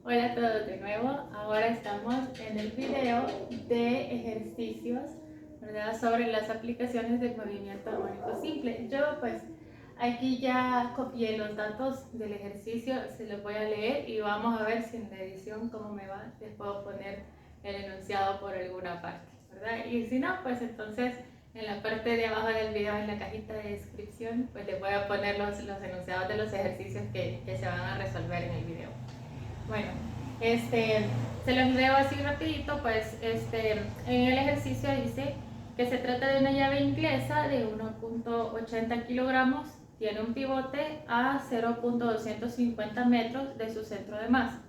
Hola a todos de nuevo. Ahora estamos en el video de ejercicios, ¿verdad? Sobre las aplicaciones del movimiento armónico simple. Yo pues aquí ya copié los datos del ejercicio, se los voy a leer y vamos a ver si en la edición cómo me va. Les puedo poner el enunciado por alguna parte, ¿verdad? Y si no, pues entonces en la parte de abajo del video, en la cajita de descripción, pues les voy a poner los enunciados de los ejercicios que se van a resolver en el video. Bueno, se los leo así rapidito, pues en el ejercicio dice que se trata de una llave inglesa de 1.80 kilogramos, tiene un pivote a 0.250 metros de su centro de masa.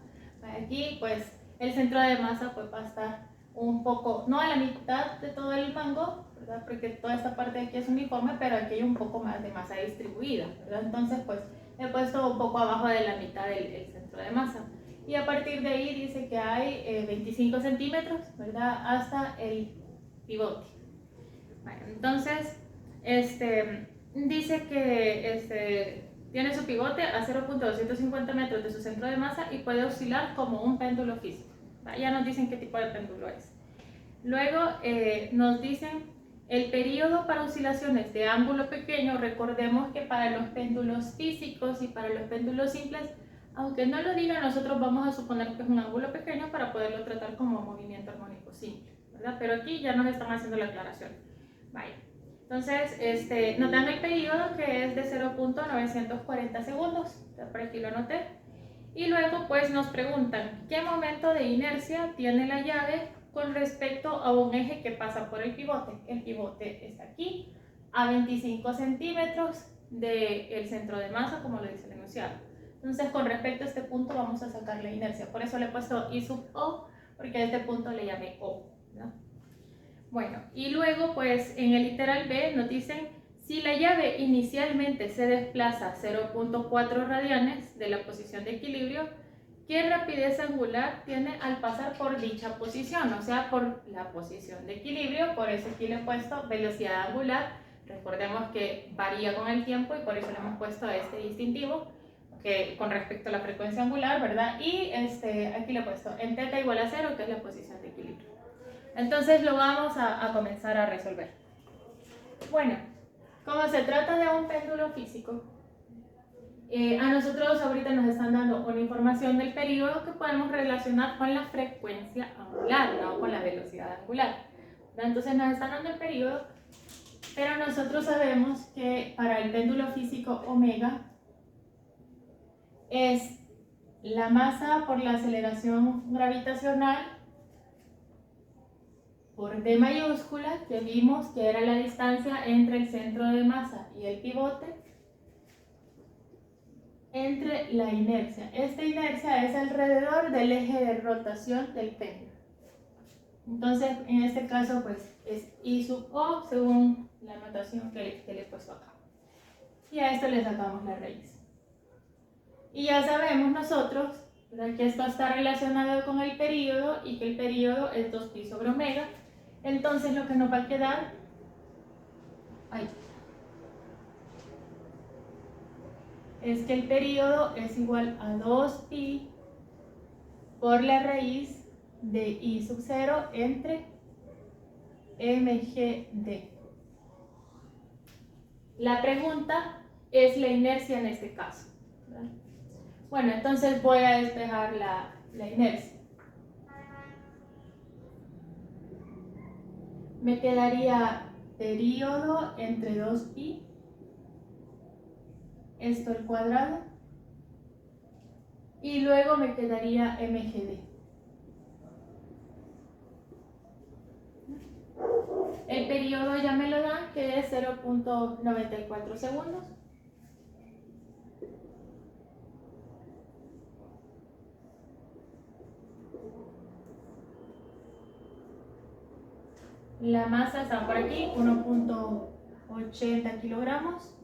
Aquí pues el centro de masa pues va a estar un poco, no a la mitad de todo el mango, ¿verdad? Porque toda esta parte de aquí es uniforme, pero aquí hay un poco más de masa distribuida, ¿verdad? Entonces pues he puesto un poco abajo de la mitad del centro de masa. Y a partir de ahí dice que hay 25 centímetros, ¿verdad? Hasta el pivote. Bueno, entonces, dice que tiene su pivote a 0.250 metros de su centro de masa y puede oscilar como un péndulo físico. Ya nos dicen qué tipo de péndulo es. Luego nos dicen el periodo para oscilaciones de ángulo pequeño. Recordemos que para los péndulos físicos y para los péndulos simples, aunque no lo diga, nosotros vamos a suponer que es un ángulo pequeño para poderlo tratar como movimiento armónico simple, ¿verdad? Pero aquí ya nos están haciendo la aclaración. Vaya. Entonces, nos dan el periodo que es de 0.940 segundos. Por aquí lo anoté. Y luego pues nos preguntan qué momento de inercia tiene la llave con respecto a un eje que pasa por el pivote. El pivote está aquí, a 25 centímetros del centro de masa, como lo dice el enunciado. Entonces, con respecto a este punto vamos a sacar la inercia. Por eso le he puesto I sub O, porque a este punto le llamé O, ¿no? Bueno, y luego pues en el literal B nos dicen si la llave inicialmente se desplaza 0.4 radianes de la posición de equilibrio, ¿qué rapidez angular tiene al pasar por dicha posición? O sea, por la posición de equilibrio. Por eso aquí le he puesto velocidad angular. Recordemos que varía con el tiempo y por eso le hemos puesto este distintivo que con respecto a la frecuencia angular, ¿verdad? Y aquí le he puesto en θ igual a 0, que es la posición de equilibrio. Entonces lo vamos a comenzar a resolver. Bueno, como se trata de un péndulo físico, a nosotros ahorita nos están dando una información del periodo que podemos relacionar con la frecuencia angular, no con la velocidad angular. Entonces nos están dando el periodo, pero nosotros sabemos que para el péndulo físico omega es la masa por la aceleración gravitacional por D mayúscula, que vimos que era la distancia entre el centro de masa y el pivote, entre la inercia. Esta inercia es alrededor del eje de rotación del péndulo. Entonces, en este caso, pues es I sub O según la notación que le he puesto acá. Y a esto le sacamos la raíz. Y ya sabemos nosotros, ¿verdad?, que esto está relacionado con el periodo y que el periodo es 2pi sobre omega. Entonces, lo que nos va a quedar es que el periodo es igual a 2pi por la raíz de I sub 0 entre mgd. La pregunta es la inercia en este caso, ¿verdad? Bueno, entonces voy a despejar la inercia. Me quedaría periodo entre 2pi, esto al cuadrado, y luego me quedaría mgd. El periodo ya me lo dan, que es 0.94 segundos. La masa está por aquí, 1.80 kilogramos.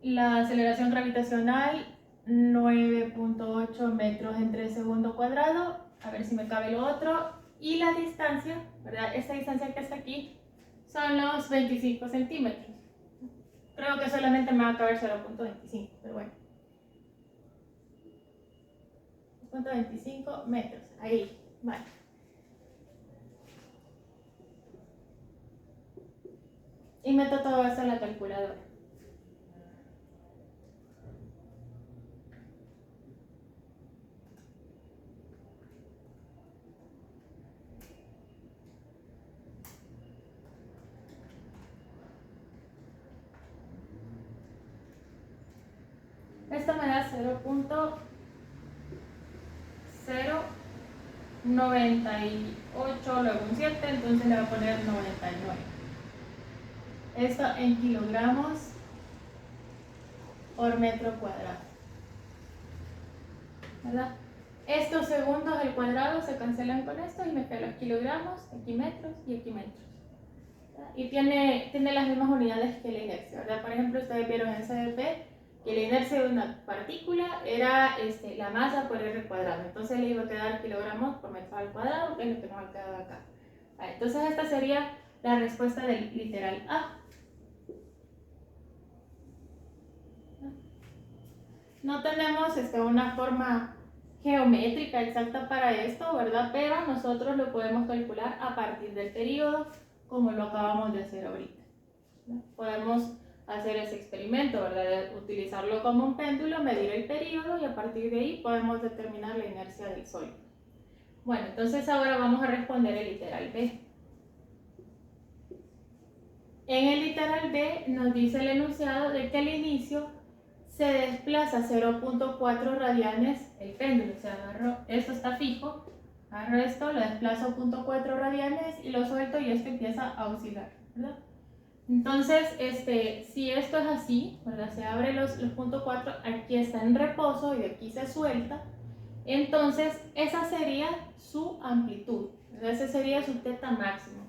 La aceleración gravitacional, 9.8 metros entre segundo cuadrado. A ver si me cabe lo otro. Y la distancia, ¿verdad? Esta distancia que está aquí son los 25 centímetros. Creo que solamente me va a caber 0.25, pero bueno. 2.25 metros. Ahí, vale. Y meto todo esto en la calculadora. Esto me da 0.098, luego un 7, entonces le voy a poner 99. Esto en kilogramos por metro cuadrado, ¿verdad? Estos segundos al cuadrado se cancelan con esto y me quedan los kilogramos, aquí metros y aquí metros. ¿Verdad? Y tiene las mismas unidades que la inercia, ¿verdad? Por ejemplo, ustedes vieron en CDP que la inercia de una partícula era la masa por R cuadrado. Entonces le iba a quedar kilogramos por metro al cuadrado, que es lo que nos ha quedado acá. Vale, entonces esta sería la respuesta del literal A. No tenemos una forma geométrica exacta para esto, ¿verdad? Pero nosotros lo podemos calcular a partir del periodo, como lo acabamos de hacer ahorita, ¿no? Podemos hacer ese experimento, ¿verdad? De utilizarlo como un péndulo, medir el periodo y a partir de ahí podemos determinar la inercia del sólido. Bueno, entonces ahora vamos a responder el literal B. En el literal B nos dice el enunciado de que al inicio se desplaza 0.4 radianes el péndulo, o sea, agarro, esto está fijo, agarro esto, lo desplazo 0.4 radianes y lo suelto y esto empieza a oscilar, ¿verdad? Entonces, si esto es así, ¿verdad? Se abre los 0.4, aquí está en reposo y de aquí se suelta, entonces esa sería su amplitud, ¿verdad? Ese sería su teta máximo.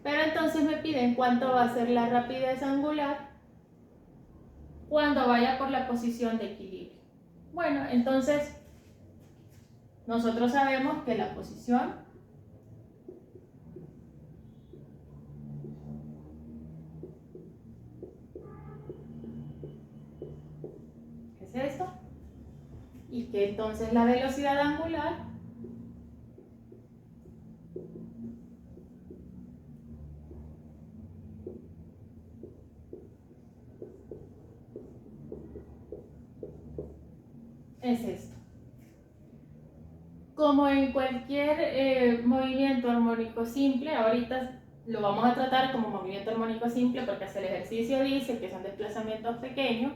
Pero entonces me piden cuánto va a ser la rapidez angular cuando vaya por la posición de equilibrio. Bueno, entonces nosotros sabemos que la posición es esto y que entonces la velocidad angular es esto. Como en cualquier movimiento armónico simple, ahorita lo vamos a tratar como movimiento armónico simple porque hasta el ejercicio dice que son desplazamientos pequeños.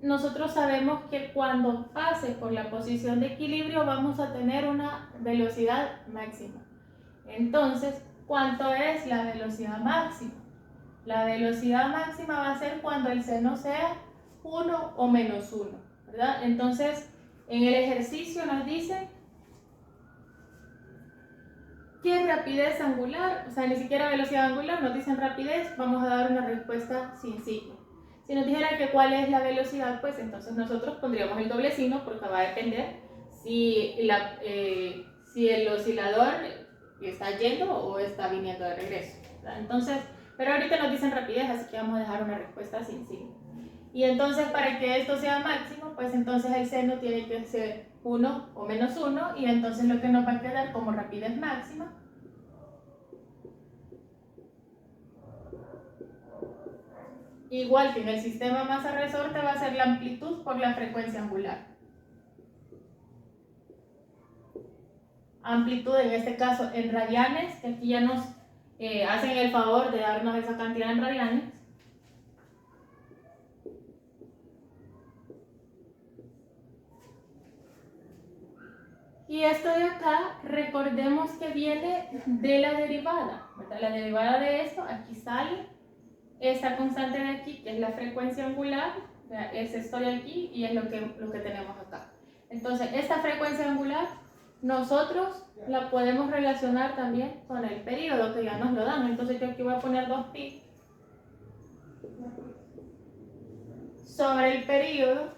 Nosotros sabemos que cuando pase por la posición de equilibrio vamos a tener una velocidad máxima. Entonces, ¿cuánto es la velocidad máxima? La velocidad máxima va a ser cuando el seno sea 1 o menos 1, ¿verdad? Entonces, en el ejercicio nos dice ¿qué rapidez angular? O sea, ni siquiera velocidad angular, nos dicen rapidez, vamos a dar una respuesta sin signo. Si nos dijera que cuál es la velocidad, pues entonces nosotros pondríamos el doble signo porque va a depender si el oscilador está yendo o está viniendo de regreso, ¿verdad? Entonces, pero ahorita nos dicen rapidez, así que vamos a dejar una respuesta sin signo. Y entonces para que esto sea máximo, pues entonces el seno tiene que ser 1 o menos 1 y entonces lo que nos va a quedar como rapidez máxima igual que en el sistema masa-resorte va a ser la amplitud por la frecuencia angular. Amplitud en este caso en radianes, que aquí ya nos hacen el favor de darnos esa cantidad en radianes. Y esto de acá, recordemos que viene de la derivada, ¿verdad? La derivada de esto, aquí sale esta constante de aquí, que es la frecuencia angular, es esto de aquí y es lo que tenemos acá. Entonces, esta frecuencia angular, nosotros la podemos relacionar también con el periodo, que ya nos lo dan. Entonces, yo aquí voy a poner 2pi sobre el periodo,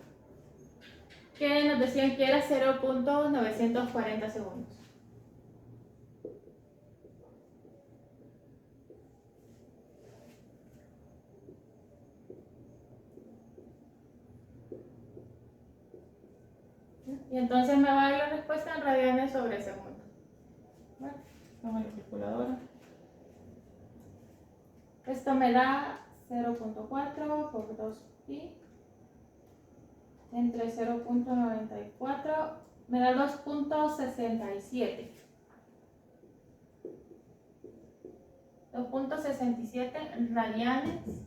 que nos decían que era 0.940 segundos. Y entonces me va a dar la respuesta en radianes sobre segundo. Bueno, con la calculadora. Esto me da 0.4 por 2pi entre 0.94, me da 2.67. 2.67 radianes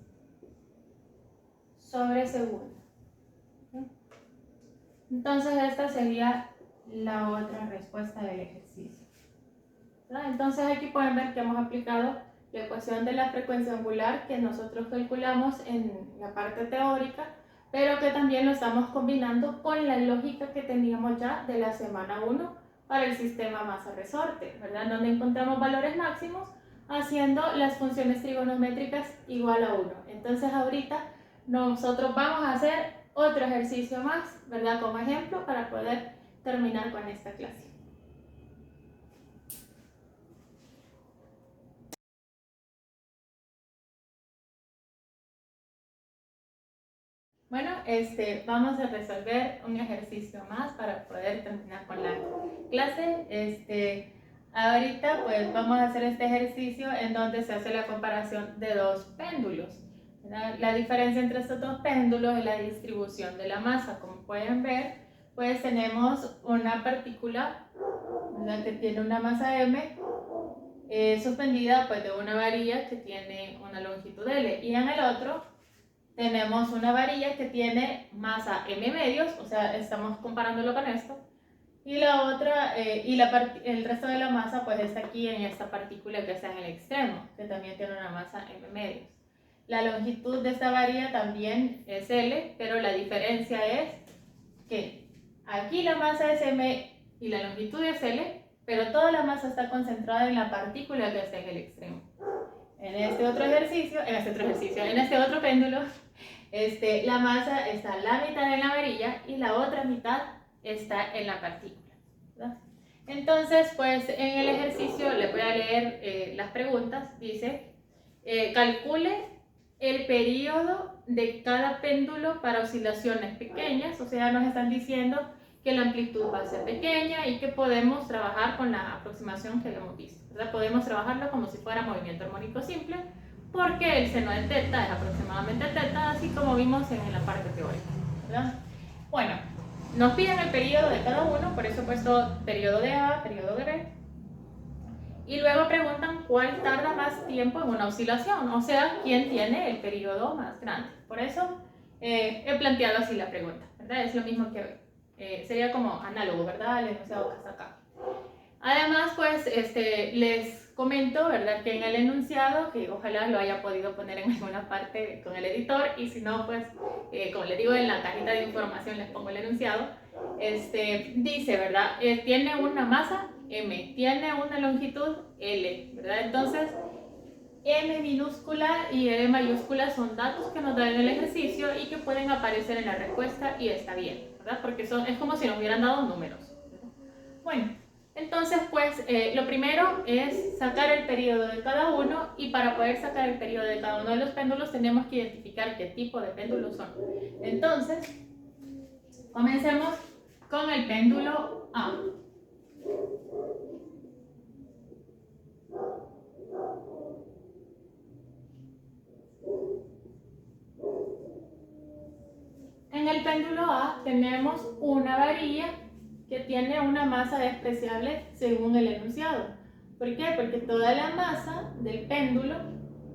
sobre segundo. Entonces esta sería la otra respuesta del ejercicio. Entonces aquí pueden ver que hemos aplicado la ecuación de la frecuencia angular que nosotros calculamos en la parte teórica, pero que también lo estamos combinando con la lógica que teníamos ya de la semana 1 para el sistema masa-resorte, ¿verdad? Donde encontramos valores máximos haciendo las funciones trigonométricas igual a 1. Entonces ahorita nosotros vamos a hacer otro ejercicio más, ¿verdad? Como ejemplo para poder terminar con esta clase. Bueno, vamos a resolver un ejercicio más para poder terminar con la clase. Ahorita pues vamos a hacer este ejercicio en donde se hace la comparación de dos péndulos. La diferencia entre estos dos péndulos es la distribución de la masa. Como pueden ver, pues tenemos una partícula, ¿verdad?, que tiene una masa m suspendida pues de una varilla que tiene una longitud L, y en el otro tenemos una varilla que tiene masa m medios, o sea, estamos comparándolo con esto, y la otra, el resto de la masa pues está aquí en esta partícula que está en el extremo, que también tiene una masa m medios. La longitud de esta varilla también es L, pero la diferencia es que aquí la masa es m y la longitud es L, pero toda la masa está concentrada en la partícula que está en el extremo. En este otro péndulo, la masa está la mitad en la varilla y la otra mitad está en la partícula, ¿verdad? Entonces, pues en el ejercicio les voy a leer las preguntas. Dice, calcule el periodo de cada péndulo para oscilaciones pequeñas, o sea, nos están diciendo que la amplitud va a ser pequeña y que podemos trabajar con la aproximación que hemos visto, ¿verdad? Podemos trabajarlo como si fuera movimiento armónico simple, porque el seno de teta es aproximadamente teta, así como vimos en la parte teórica, ¿verdad? Bueno, nos piden el periodo de cada uno, por eso he puesto periodo de A, periodo de B, y luego preguntan cuál tarda más tiempo en una oscilación, o sea, quién tiene el periodo más grande. Por eso he planteado así la pregunta, ¿verdad? Es lo mismo que sería como análogo, ¿verdad?, al enunciado que está acá. Además, pues les comento, ¿verdad?, que en el enunciado, que ojalá lo haya podido poner en alguna parte con el editor, y si no, pues como les digo, en la cajita de información les pongo el enunciado. Dice, ¿verdad?, tiene una masa m, tiene una longitud L, ¿verdad? Entonces M minúscula y L mayúscula son datos que nos dan en el ejercicio y que pueden aparecer en la respuesta, y está bien, ¿verdad? Porque es como si nos hubieran dado números, ¿verdad? Bueno, entonces pues lo primero es sacar el periodo de cada uno, y para poder sacar el periodo de cada uno de los péndulos tenemos que identificar qué tipo de péndulos son. Entonces, comencemos con el péndulo A. En el péndulo A tenemos una varilla que tiene una masa despreciable según el enunciado. ¿Por qué? Porque toda la masa del péndulo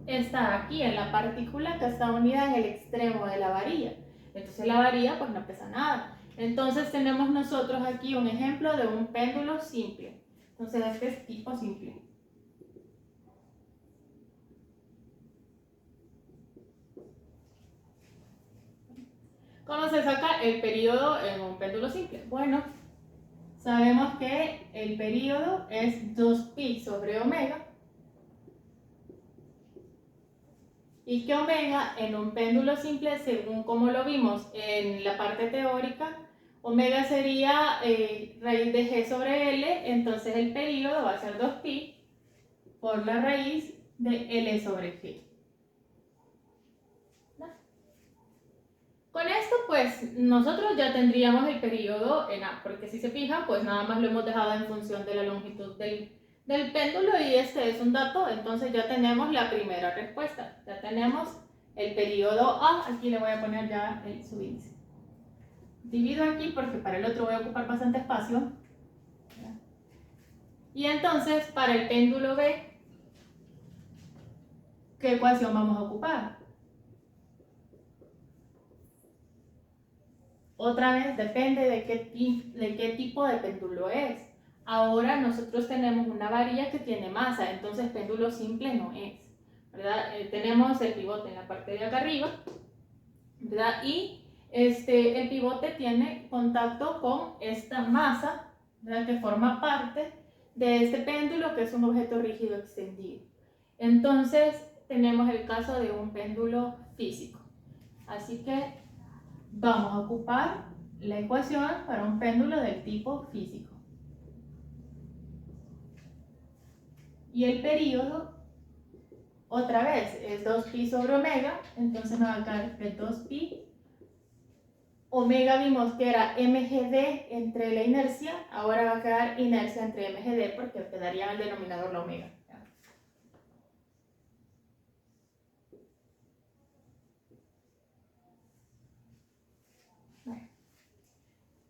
está aquí en la partícula que está unida en el extremo de la varilla. Entonces la varilla pues no pesa nada. Entonces tenemos nosotros aquí un ejemplo de un péndulo simple. Entonces este es tipo simple. ¿Cómo se saca el periodo en un péndulo simple? Bueno, sabemos que el periodo es 2pi sobre omega, y que omega en un péndulo simple, según como lo vimos en la parte teórica, omega sería raíz de g sobre L, entonces el periodo va a ser 2pi por la raíz de L sobre g. Con esto, pues, nosotros ya tendríamos el periodo en A, porque si se fijan, pues nada más lo hemos dejado en función de la longitud del péndulo y este es un dato, entonces ya tenemos la primera respuesta. Ya tenemos el periodo A, aquí le voy a poner ya el subíndice. Divido aquí porque para el otro voy a ocupar bastante espacio. Y entonces, para el péndulo B, ¿qué ecuación vamos a ocupar? Otra vez, depende de qué tipo de péndulo es. Ahora nosotros tenemos una varilla que tiene masa, entonces péndulo simple no es, ¿verdad? Tenemos el pivote en la parte de acá arriba, ¿verdad? Y el pivote tiene contacto con esta masa, ¿verdad? Que forma parte de este péndulo, que es un objeto rígido extendido. Entonces, tenemos el caso de un péndulo físico. Así que vamos a ocupar la ecuación para un péndulo del tipo físico. Y el periodo, otra vez, es 2pi sobre omega, entonces me va a quedar que 2pi. Omega vimos que era mgd entre la inercia, ahora va a quedar inercia entre mgd porque quedaría en el denominador la omega.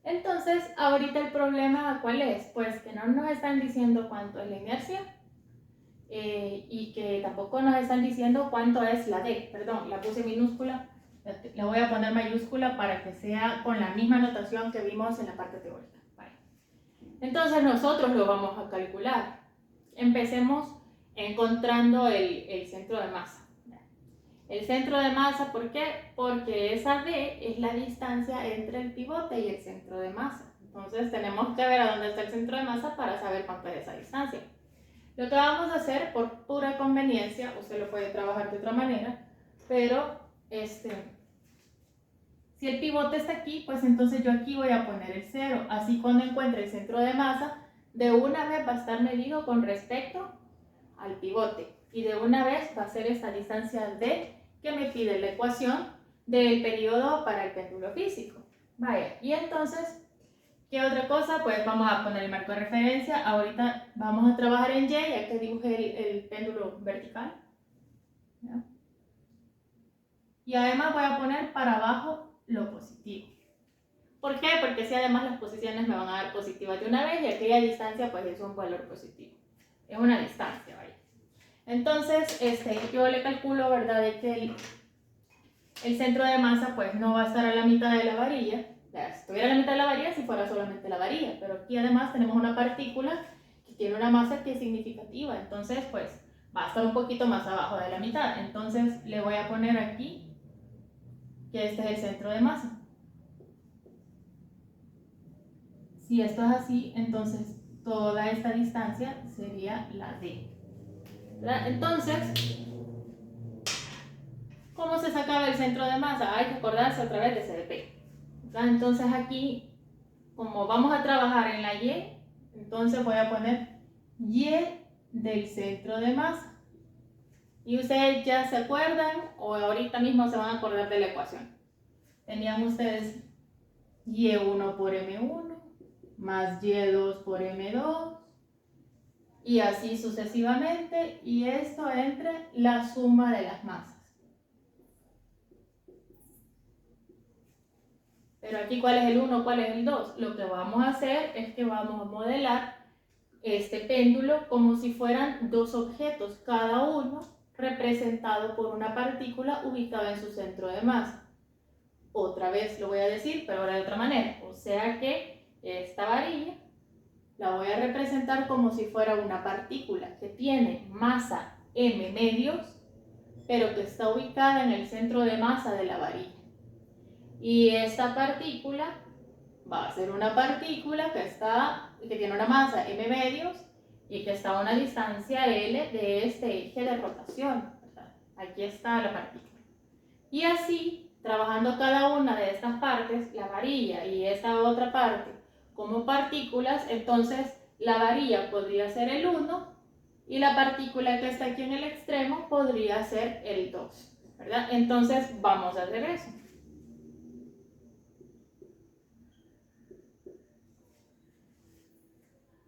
Entonces, ahorita el problema, ¿cuál es? Pues que no nos están diciendo cuánto es la inercia y que tampoco nos están diciendo cuánto es la D. Perdón, la puse minúscula, la voy a poner mayúscula para que sea con la misma notación que vimos en la parte teórica. Vale. Entonces, nosotros lo vamos a calcular. Empecemos encontrando el centro de masa. El centro de masa, ¿por qué? Porque esa D es la distancia entre el pivote y el centro de masa. Entonces tenemos que ver a dónde está el centro de masa para saber cuánto es esa distancia. Lo que vamos a hacer por pura conveniencia, usted lo puede trabajar de otra manera, pero si el pivote está aquí, pues entonces yo aquí voy a poner el 0. Así cuando encuentre el centro de masa, de una vez va a estar medido con respecto al pivote. Y de una vez va a ser esta distancia D que me pide la ecuación del periodo para el péndulo físico. Vaya, y entonces, ¿qué otra cosa? Pues vamos a poner el marco de referencia. Ahorita vamos a trabajar en Y, ya que dibujé el péndulo vertical. ¿Ya? Y además voy a poner para abajo lo positivo. ¿Por qué? Porque si además las posiciones me van a dar positivas de una vez y aquella distancia pues es un valor positivo. Es una distancia, vaya. Entonces, yo le calculo, ¿verdad?, de que el centro de masa pues no va a estar a la mitad de la varilla. Si estuviera a la mitad de la varilla si fuera solamente la varilla, pero aquí además tenemos una partícula que tiene una masa que es significativa, entonces pues va a estar un poquito más abajo de la mitad. Entonces le voy a poner aquí que este es el centro de masa. Si esto es así, entonces toda esta distancia sería la D. ¿Verdad? Entonces, ¿cómo se sacaba el centro de masa? Hay que acordarse otra vez de CDP. ¿Verdad? Entonces aquí, como vamos a trabajar en la Y, entonces voy a poner Y del centro de masa. Y ustedes ya se acuerdan o ahorita mismo se van a acordar de la ecuación. Tenían ustedes Y1 por M1 más Y2 por M2 y así sucesivamente, y esto entre la suma de las masas. Pero aquí, ¿cuál es el 1? ¿Cuál es el 2? Lo que vamos a hacer es que vamos a modelar este péndulo como si fueran dos objetos, cada uno representado por una partícula ubicada en su centro de masa. Otra vez lo voy a decir, pero ahora de otra manera. O sea que esta varilla la voy a representar como si fuera una partícula que tiene masa m medios, pero que está ubicada en el centro de masa de la varilla. Y esta partícula va a ser una partícula que tiene una masa m medios y que está a una distancia L de este eje de rotación, ¿verdad? Aquí está la partícula. Y así, trabajando cada una de estas partes, la varilla y esta otra parte, como partículas, entonces la varilla podría ser el 1 y la partícula que está aquí en el extremo podría ser el 2, ¿verdad? Entonces vamos a hacer eso.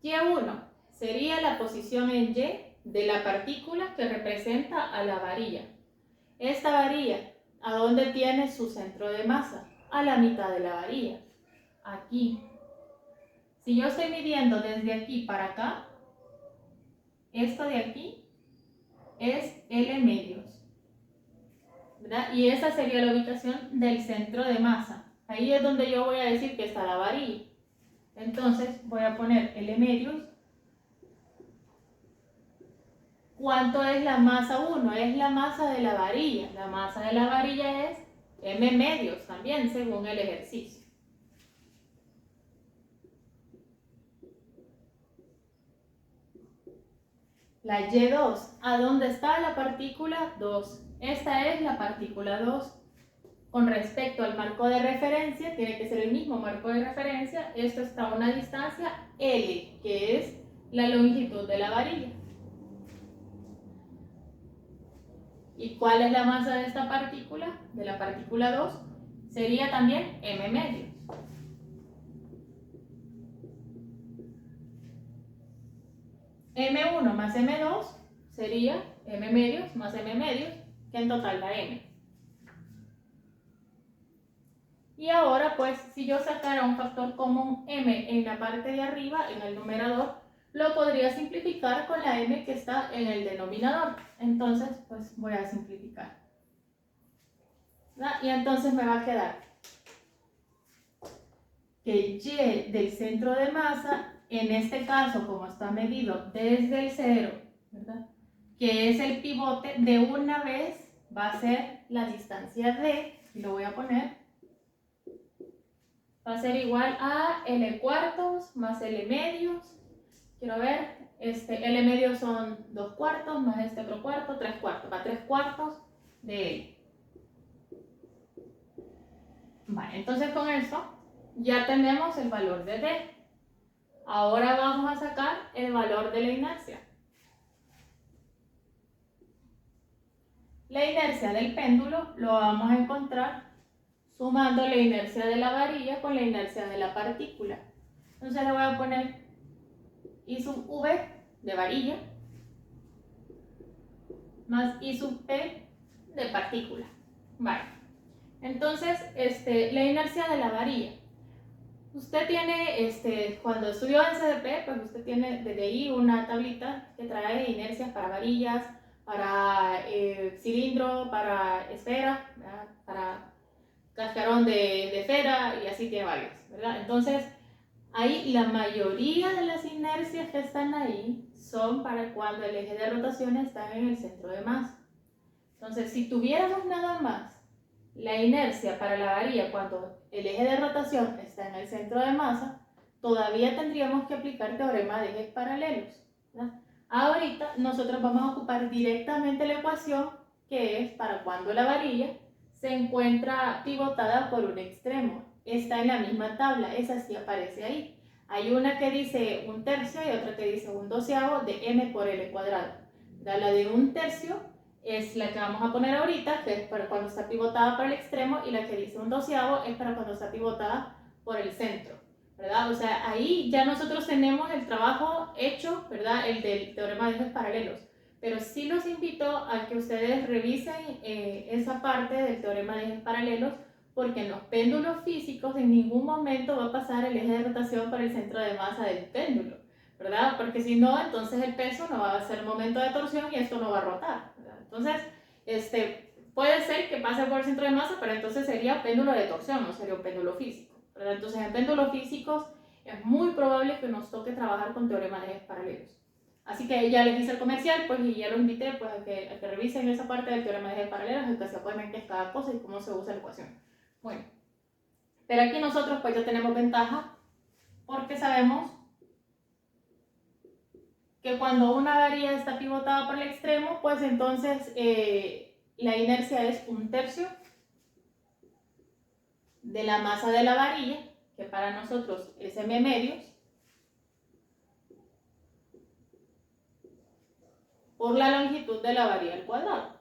Y1 sería la posición en Y de la partícula que representa a la varilla. Esta varilla, ¿a dónde tiene su centro de masa? A la mitad de la varilla, aquí. Si yo estoy midiendo desde aquí para acá, esto de aquí es L medios, ¿verdad? Y esa sería la ubicación del centro de masa. Ahí es donde yo voy a decir que está la varilla. Entonces voy a poner L medios. ¿Cuánto es la masa 1? Es la masa de la varilla. La masa de la varilla es M medios también, según el ejercicio. La Y2, ¿a dónde está la partícula 2? Esta es la partícula 2. Con respecto al marco de referencia, tiene que ser el mismo marco de referencia. Esto está a una distancia L, que es la longitud de la varilla. ¿Y cuál es la masa de esta partícula? De la partícula 2, sería también M medios. M1 más M2 sería M medios más M medios, que en total da M. Y ahora, pues, si yo sacara un factor común M en la parte de arriba, en el numerador, lo podría simplificar con la M que está en el denominador. Entonces, pues, voy a simplificar, ¿verdad? Y entonces me va a quedar que Y del centro de masa, en este caso, como está medido desde el 0, ¿verdad?, que es el pivote, de una vez va a ser la distancia D, y lo voy a poner, va a ser igual a L cuartos más L medios. Quiero ver, L medios son 2 cuartos más este otro cuarto, 3 cuartos, va a 3 cuartos de L. Vale, entonces con esto ya tenemos el valor de D. Ahora vamos a sacar el valor de la inercia. La inercia del péndulo lo vamos a encontrar sumando la inercia de la varilla con la inercia de la partícula. Entonces le voy a poner I sub V de varilla más I sub P de partícula. Vale. Entonces, la inercia de la varilla. Usted tiene, cuando estudió en CDP, pues usted tiene desde ahí una tablita que trae inercias para varillas, para cilindro, para esfera, ¿verdad?, para cascarón de esfera, y así tiene varios, ¿verdad? Entonces, ahí la mayoría de las inercias que están ahí son para cuando el eje de rotación está en el centro de masa. Entonces, si tuviéramos nada más la inercia para la varilla cuando el eje de rotación está en el centro de masa, todavía tendríamos que aplicar teorema de ejes paralelos, ¿verdad? Ahorita nosotros vamos a ocupar directamente la ecuación que es para cuando la varilla se encuentra pivotada por un extremo. Está en la misma tabla, esa sí aparece ahí. Hay una que dice 1/3 y otra que dice 1/12 de m por l cuadrado. La de 1/3 es la que vamos a poner ahorita, que es para cuando está pivotada por el extremo, y la que dice 1/12 es para cuando está pivotada por el centro, ¿verdad? O sea, ahí ya nosotros tenemos el trabajo hecho, ¿verdad?, el del teorema de ejes paralelos. Pero sí los invito a que ustedes revisen esa parte del teorema de ejes paralelos, porque en los péndulos físicos en ningún momento va a pasar el eje de rotación por el centro de masa del péndulo, ¿verdad? Porque si no, entonces el peso no va a ser momento de torsión y esto no va a rotar, ¿verdad? Entonces, puede ser que pase por el centro de masa, pero entonces sería péndulo de torsión, no sería un péndulo físico, ¿verdad? Entonces, en péndulos físicos es muy probable que nos toque trabajar con teorema de ejes paralelos. Así que ya les hice el comercial, pues, y ya los invité, pues, a que revisen esa parte del teorema de ejes paralelos, y que se acuerden qué es cada cosa y cómo se usa la ecuación. Bueno, pero aquí nosotros pues ya tenemos ventaja porque sabemos que cuando una varilla está pivotada por el extremo, pues entonces la inercia es 1/3 de la masa de la varilla, que para nosotros es m medios, por la longitud de la varilla al cuadrado.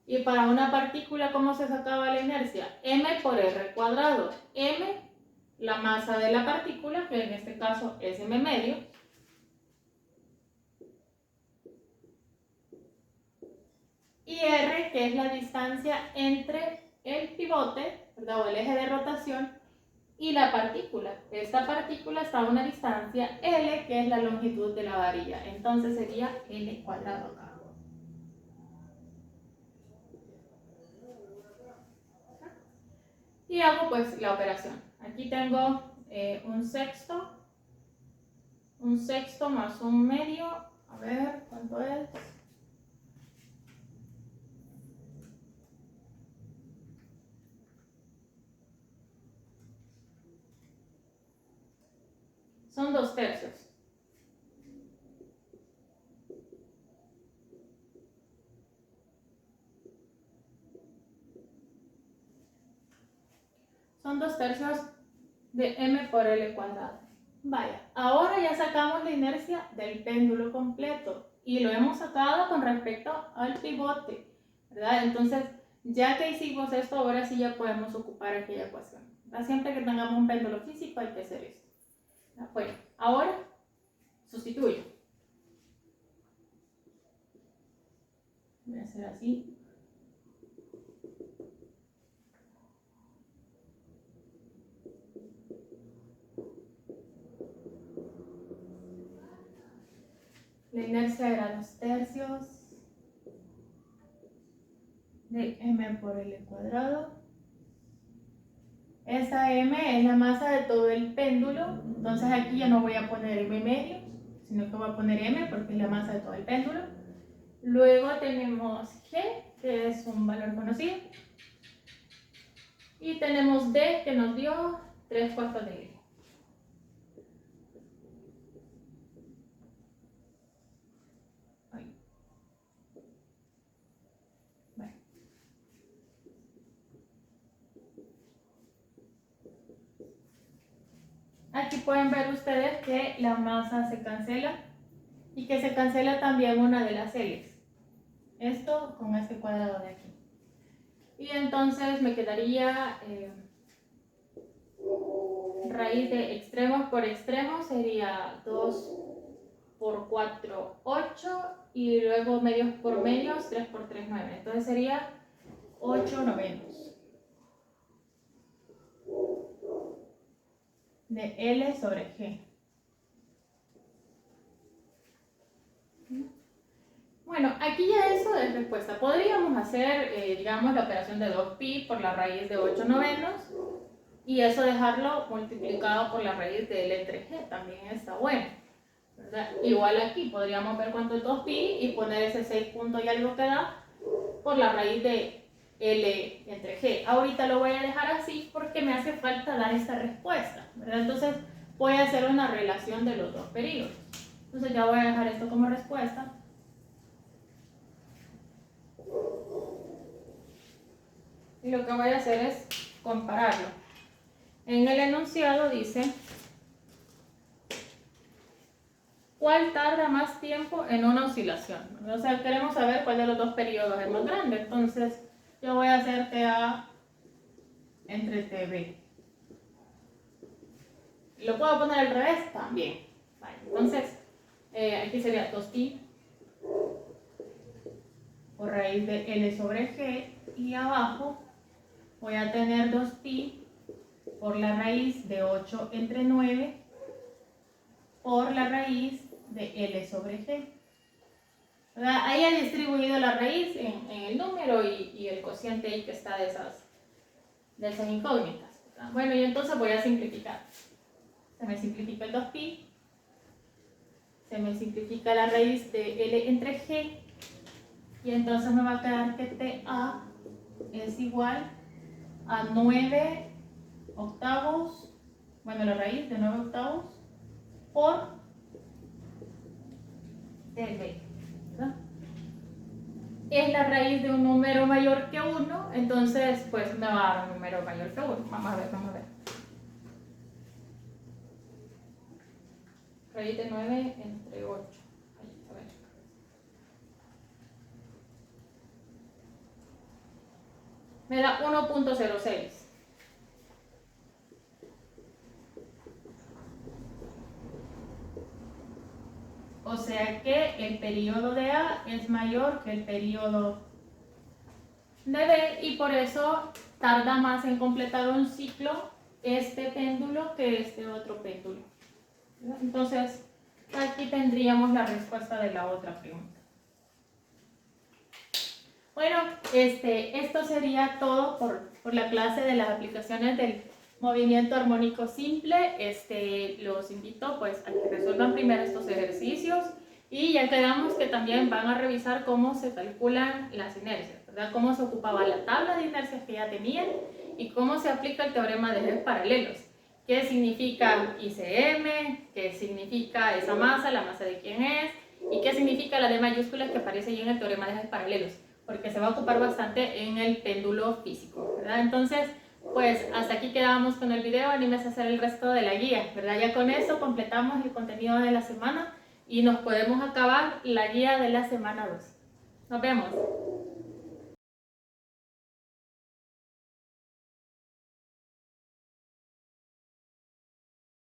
Y para una partícula, ¿cómo se sacaba la inercia? M por r cuadrado. M, la masa de la partícula, que en este caso es m medio, y r, que es la distancia entre el pivote, ¿verdad? O el eje de rotación, y la partícula. Esta partícula está a una distancia L, que es la longitud de la varilla. Entonces sería L cuadrado acá. Y hago pues la operación. Aquí tengo un sexto más un medio. A ver, ¿cuánto es? Son 2/3. Son 2/3 de m por L cuadrado. Vaya, ahora ya sacamos la inercia del péndulo completo y lo hemos sacado con respecto al pivote, ¿verdad? Entonces, ya que hicimos esto, ahora sí ya podemos ocupar aquella ecuación. Siempre que tengamos un péndulo físico hay que hacer esto. Bueno, ahora sustituyo. Voy a hacer así. La inercia era 2/3 de m por L cuadrado. Esa m es la masa de todo el péndulo, entonces aquí ya no voy a poner m medio, sino que voy a poner m porque es la masa de todo el péndulo. Luego tenemos g, que es un valor conocido, y tenemos d, que nos dio 3/4 de L. Aquí pueden ver ustedes que la masa se cancela y que se cancela también una de las L's. Esto con este cuadrado de aquí. Y entonces me quedaría raíz de extremos por extremos, sería 2 por 4, 8, y luego medios por medios, 3 por 3, 9. Entonces sería 8/9 de L sobre G. Bueno, aquí ya eso es respuesta. Podríamos hacer, digamos, la operación de 2pi por la raíz de 8/9 y eso dejarlo multiplicado por la raíz de L entre G. También está bueno, ¿verdad? Igual aquí podríamos ver cuánto es 2pi y poner ese 6 puntos y algo que da por la raíz de L entre G. Ahorita lo voy a dejar así porque me hace falta dar esta respuesta, ¿verdad? Entonces voy a hacer una relación de los dos periodos. Entonces ya voy a dejar esto como respuesta. Y lo que voy a hacer es compararlo. En el enunciado dice, ¿cuál tarda más tiempo en una oscilación? O sea, queremos saber cuál de los dos periodos es más grande. Entonces, yo voy a hacer TA entre TB. ¿Lo puedo poner al revés? También. Vale. Entonces, aquí sería 2pi por raíz de L sobre G, y abajo voy a tener 2pi por la raíz de 8 entre 9 por la raíz de L sobre G. Ahí he distribuido la raíz en el número y el cociente ahí que está de esas incógnitas. Bueno, y entonces voy a simplificar. Se me simplifica el 2pi, se me simplifica la raíz de L entre G, y entonces me va a quedar que TA es igual a 9 octavos, bueno, la raíz de 9 octavos por TB, ¿verdad? Es la raíz de un número mayor que 1, entonces pues me va a dar un número mayor que 1. Vamos a ver, vamos a ver. Raíz de 9 entre 8. Ahí, a ver. Me da 1.06. O sea que el periodo de A es mayor que el periodo de B y por eso tarda más en completar un ciclo este péndulo que este otro péndulo. Entonces, aquí tendríamos la respuesta de la otra pregunta. Bueno, esto sería todo por la clase de las aplicaciones del movimiento armónico simple. Los invito pues a que resuelvan primero estos ejercicios y ya quedamos que también van a revisar cómo se calculan las inercias, ¿verdad? Cómo se ocupaba la tabla de inercias que ya tenían y cómo se aplica el teorema de ejes paralelos. ¿Qué significa ICM? ¿Qué significa esa masa? ¿La masa de quién es? ¿Y qué significa la D mayúscula que aparece ahí en el teorema de ejes paralelos? Porque se va a ocupar bastante en el péndulo físico, ¿verdad? Entonces, pues hasta aquí quedamos con el video, anímese a hacer el resto de la guía, ¿verdad? Ya con eso completamos el contenido de la semana y nos podemos acabar la guía de la semana 2. Nos vemos.